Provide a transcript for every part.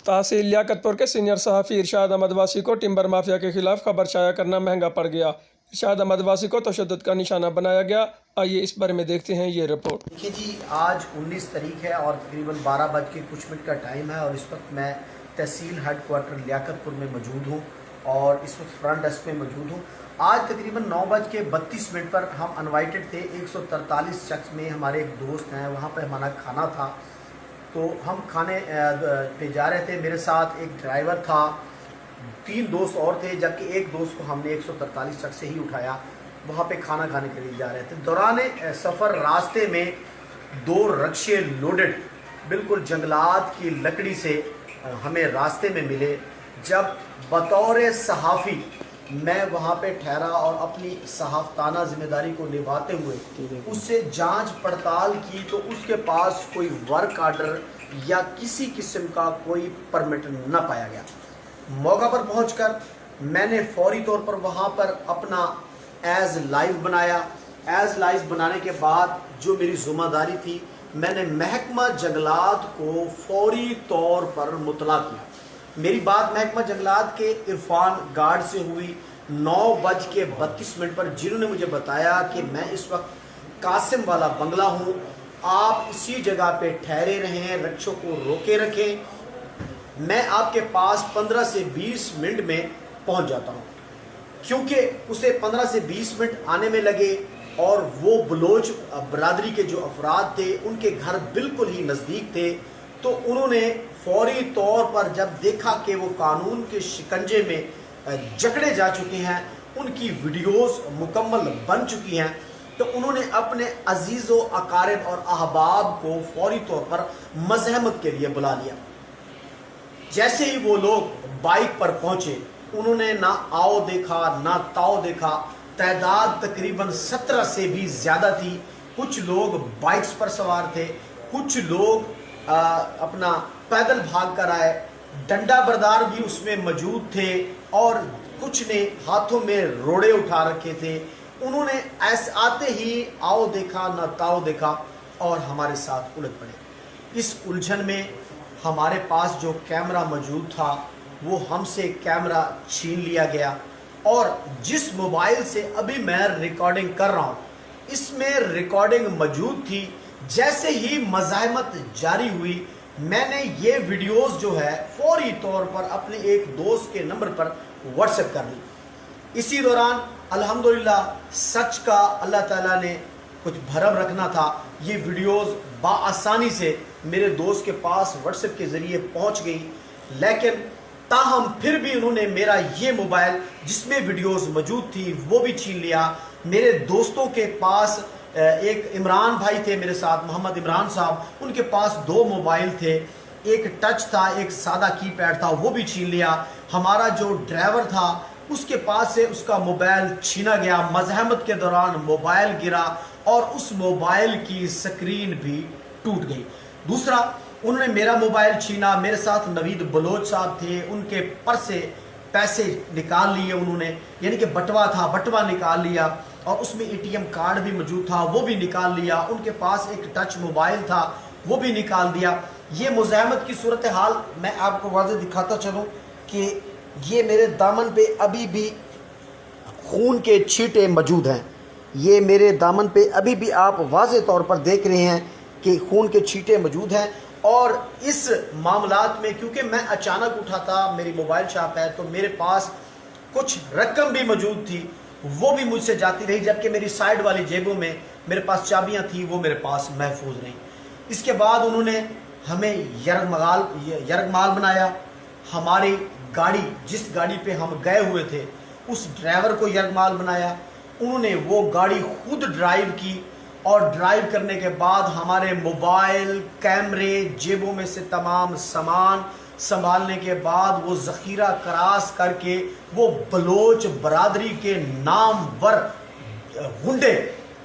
तहसील लियाकतपुर के सीनियर सहाफ़ी इरशाद अहमद वासी को टिम्बर माफिया के खिलाफ खबर शाया करना महंगा पड़ गया। इरशाद अहमद वासी को तशद्दुद का निशाना बनाया गया। आइए इस बारे में देखते हैं ये रिपोर्ट। देखिए जी, आज 19 तारीख है और तकरीबन 12 बज के कुछ मिनट का टाइम है और इस वक्त मैं तहसील हेडक्वार्टर लियाकतपुर में मौजूद हूँ और इस वक्त फ्रंट डेस्क में मौजूद हूँ। आज तकरीबन 9 बज के 32 मिनट पर हम इनवाइटेड थे। 143 शख्स में हमारे एक दोस्त हैं, वहाँ पर हमारा खाना था तो हम खाने पे जा रहे थे। मेरे साथ एक ड्राइवर था, 3 दोस्त और थे, जबकि एक दोस्त को हमने 143 शख्स से ही उठाया। वहाँ पे खाना खाने के लिए जा रहे थे। दौरान सफ़र रास्ते में 2 रक्शे लोडेड बिल्कुल जंगलात की लकड़ी से हमें रास्ते में मिले। जब बतौर सहाफ़ी मैं वहाँ पे ठहरा और अपनी सहाफ़ताना ज़िम्मेदारी को निभाते हुए उससे जांच पड़ताल की तो उसके पास कोई वर्क आर्डर या किसी किस्म का कोई परमिट न पाया गया। मौका पर पहुंचकर मैंने फौरी तौर पर वहाँ पर अपना एज़ लाइव बनाया। एज़ लाइव बनाने के बाद जो मेरी ज़िम्मेदारी थी, मैंने महकमा जंगलात को फौरी तौर पर मुतला किया। मेरी बात महकमा जंगलात के इरफान गार्ड से हुई 9 बज के 32 मिनट पर, जिन्होंने मुझे बताया कि मैं इस वक्त कासिम वाला बंगला हूँ, आप इसी जगह पे ठहरे रहें, रक्षों को रोके रखें, मैं आपके पास 15 से 20 मिनट में पहुँच जाता हूँ। क्योंकि उसे 15 से 20 मिनट आने में लगे और वो बलोच बरादरी के जो अफराद थे उनके घर बिल्कुल ही नज़दीक थे, तो उन्होंने फौरी तौर पर जब देखा कि वो कानून के शिकंजे में जकड़े जा चुके हैं, उनकी वीडियोस मुकम्मल बन चुकी हैं, तो उन्होंने अपने अजीज़ो अकारिब और अहबाब को फौरी तौर पर मज़हमत के लिए बुला लिया। जैसे ही वो लोग बाइक पर पहुंचे, उन्होंने ना आओ देखा ना ताओ देखा। तादाद तकरीबन 17 से भी ज़्यादा थी। कुछ लोग बाइक्स पर सवार थे, कुछ लोग अपना पैदल भाग कर आए, डंडा बरदार भी उसमें मौजूद थे और कुछ ने हाथों में रोड़े उठा रखे थे। उन्होंने ऐसे आते ही आओ देखा ना ताओ देखा और हमारे साथ उलझ पड़े। इस उलझन में हमारे पास जो कैमरा मौजूद था वो हमसे कैमरा छीन लिया गया और जिस मोबाइल से अभी मैं रिकॉर्डिंग कर रहा हूँ, इसमें रिकॉर्डिंग मौजूद थी। जैसे ही मज़ाहमत जारी हुई, मैंने ये वीडियोस जो है फौरी तौर पर अपने एक दोस्त के नंबर पर व्हाट्सएप कर दी। इसी दौरान अल्हम्दुलिल्लाह सच का अल्लाह ताला ने कुछ भरम रखना था, ये वीडियोस बाआसानी से मेरे दोस्त के पास व्हाट्सएप के ज़रिए पहुंच गई। लेकिन ताहम फिर भी उन्होंने मेरा ये मोबाइल जिसमें वीडियोस मौजूद थी वो भी छीन लिया। मेरे दोस्तों के पास एक इमरान भाई थे मेरे साथ, मोहम्मद इमरान साहब, उनके पास 2 मोबाइल थे, एक टच था, एक सादा कीपैड था, वो भी छीन लिया। हमारा जो ड्राइवर था उसके पास से उसका मोबाइल छीना गया। मज़ाहमत के दौरान मोबाइल गिरा और उस मोबाइल की स्क्रीन भी टूट गई। दूसरा, उन्होंने मेरा मोबाइल छीना। मेरे साथ नवीद बलोच साहब थे, उनके पर्स से पैसे निकाल लिए उन्होंने, यानी कि बटवा था, बटवा निकाल लिया और उसमें ATM कार्ड भी मौजूद था, वो भी निकाल लिया। उनके पास एक टच मोबाइल था, वो भी निकाल दिया। ये मुज़ाहमत की सूरत हाल मैं आपको वाज़ेह दिखाता चलूँ कि ये मेरे दामन पे अभी भी खून के छींटे मौजूद हैं। ये मेरे दामन पे अभी भी आप वाज़ेह तौर पर देख रहे हैं कि खून के छींटे मौजूद हैं। और इस मामलात में क्योंकि मैं अचानक उठा था, मेरी मोबाइल शॉप है, तो मेरे पास कुछ रकम भी मौजूद थी, वो भी मुझसे जाती रही, जबकि मेरी साइड वाली जेबों में मेरे पास चाबियां थी, वो मेरे पास महफूज रहीं। इसके बाद उन्होंने हमें यरगमाल बनाया। हमारी गाड़ी, जिस गाड़ी पे हम गए हुए थे, उस ड्राइवर को यरगमाल बनाया। उन्होंने वो गाड़ी खुद ड्राइव की और ड्राइव करने के बाद हमारे मोबाइल, कैमरे, जेबों में से तमाम सामान संभालने के बाद वो ज़ख़ीरा क्रास करके वो बलोच बरादरी के नामवर गुंडे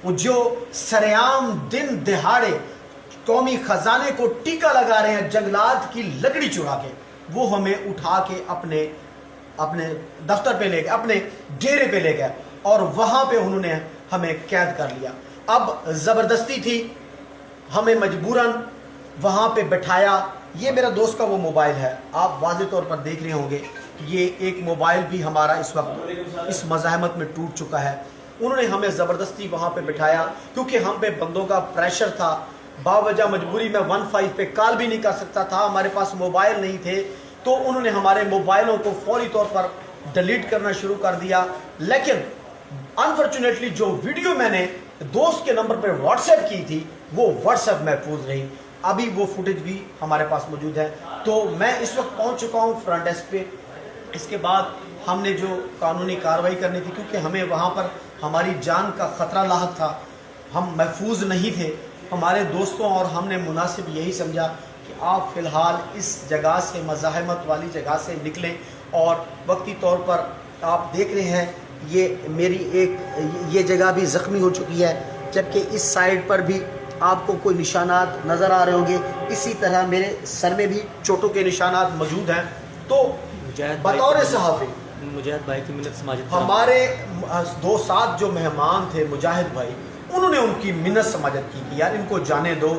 जो सरेआम दिन दिहाड़े कौमी ख़जाने को टीका लगा रहे हैं जंगलात की लकड़ी चुरा के, वो हमें उठा के अपने दफ्तर पे ले गए, अपने डेरे पे ले गए और वहाँ पे उन्होंने हमें कैद कर लिया। अब ज़बरदस्ती थी, हमें मजबूरन वहाँ पे बैठाया یہ میرا دوست کا وہ موبائل ہے، آپ واضح طور پر دیکھ رہے ہوں گے کہ یہ ایک موبائل بھی ہمارا اس وقت اس مزاحمت میں ٹوٹ چکا ہے۔ انہوں نے ہمیں زبردستی وہاں پہ بٹھایا کیونکہ ہم پہ بندوں کا پریشر تھا، باوجہ مجبوری میں 15 پہ کال بھی نہیں کر سکتا تھا، ہمارے پاس موبائل نہیں تھے، تو انہوں نے ہمارے موبائلوں کو فوری طور پر ڈیلیٹ کرنا شروع کر دیا۔ لیکن انفارچونیٹلی جو ویڈیو میں نے دوست کے نمبر پر واٹس ایپ کی تھی وہ واٹس ایپ محفوظ رہی، ابھی وہ فوٹیج بھی ہمارے پاس موجود ہے۔ تو میں اس وقت پہنچ چکا ہوں فرنٹ ڈیسک پہ۔ اس کے بعد ہم نے جو قانونی کارروائی کرنی تھی، کیونکہ ہمیں وہاں پر ہماری جان کا خطرہ لاحق تھا، ہم محفوظ نہیں تھے، ہمارے دوستوں اور ہم نے مناسب یہی سمجھا کہ آپ فی الحال اس جگہ سے، مزاحمت والی جگہ سے نکلیں، اور وقتی طور پر آپ دیکھ رہے ہیں یہ جگہ بھی زخمی ہو چکی ہے، جبکہ اس سائیڈ پر بھی آپ کو کوئی نشانات نظر آ رہے ہوں گے، اسی طرح میرے سر میں بھی چوٹوں کے نشانات موجود ہیں۔ تو بطور صحافی مجاہد بھائی کی منت سماجت ہمارے دو ساتھ جو مہمان تھے مجاہد بھائی، انہوں نے ان کی منت سماجت کی کہ یار ان کو جانے دو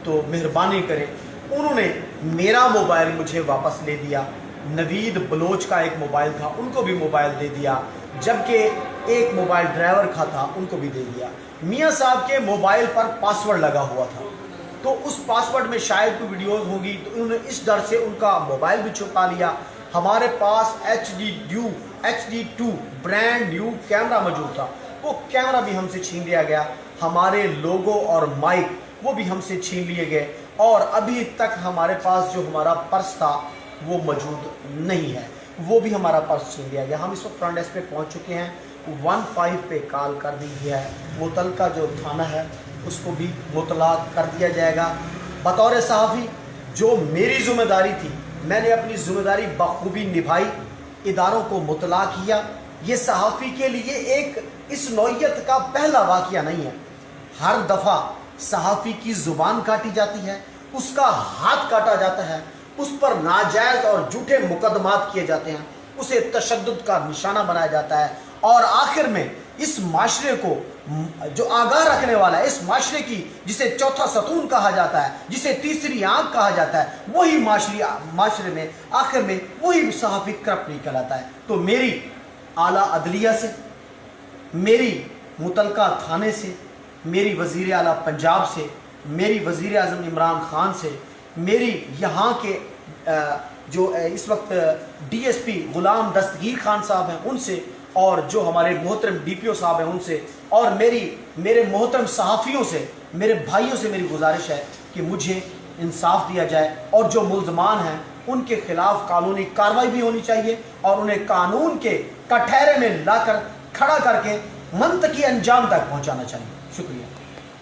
تو مہربانی کریں۔ انہوں نے میرا موبائل مجھے واپس لے دیا، نوید بلوچ کا ایک موبائل تھا ان کو بھی موبائل دے دیا، جبکہ ایک موبائل ڈرائیور کا تھا ان کو بھی دے دیا۔ میاں صاحب کے موبائل پر پاسورڈ لگا ہوا تھا، تو اس پاسورڈ میں شاید کوئی ویڈیوز ہوگی، تو انہوں نے اس ڈر سے ان کا موبائل بھی چھپا لیا۔ ہمارے پاس HD2 برانڈ نیو کیمرہ موجود تھا، وہ کیمرہ بھی ہم سے چھین لیا گیا، ہمارے لوگو اور مائک وہ بھی ہم سے چھین لیے گئے، اور ابھی تک ہمارے پاس جو ہمارا پرس تھا وہ موجود نہیں ہے، وہ بھی ہمارا پرس چھین لیا گیا۔ ہم اس وقت فرنٹ ڈیسک پہ پہنچ چکے ہیں، 15 پہ کال کر دی گئی ہے، متعلقہ جو تھانہ ہے اس کو بھی مطلع کر دیا جائے گا۔ بطور صحافی جو میری ذمہ داری تھی، میں نے اپنی ذمہ داری بخوبی نبھائی، اداروں کو مطلع کیا۔ یہ صحافی کے لیے ایک اس نوعیت کا پہلا واقعہ نہیں ہے، ہر دفعہ صحافی کی زبان کاٹی جاتی ہے، اس کا ہاتھ کاٹا جاتا ہے، اس پر ناجائز اور جھوٹے مقدمات کیے جاتے ہیں، اسے تشدد کا نشانہ بنایا جاتا ہے، اور آخر میں اس معاشرے کو جو آگاہ رکھنے والا ہے، اس معاشرے کی جسے چوتھا ستون کہا جاتا ہے، جسے تیسری آنکھ کہا جاتا ہے، وہی معاشرے میں آخر میں وہی صحافی کرپٹ نکل آتا ہے۔ تو میری اعلیٰ عدلیہ سے، میری متعلقہ تھانے سے، میری وزیر اعلیٰ پنجاب سے، میری وزیر اعظم عمران خان سے، میری یہاں کے جو اس وقت DSP غلام دستگیر خان صاحب ہیں ان سے، اور جو ہمارے محترم DPO صاحب ہیں ان سے، اور میرے محترم صحافیوں سے، میرے بھائیوں سے میری گزارش ہے کہ مجھے انصاف دیا جائے، اور جو ملزمان ہیں ان کے خلاف قانونی کارروائی بھی ہونی چاہیے، اور انہیں قانون کے کٹہرے میں لا کر کھڑا کر کے منطقی انجام تک پہنچانا چاہیے۔ شکریہ۔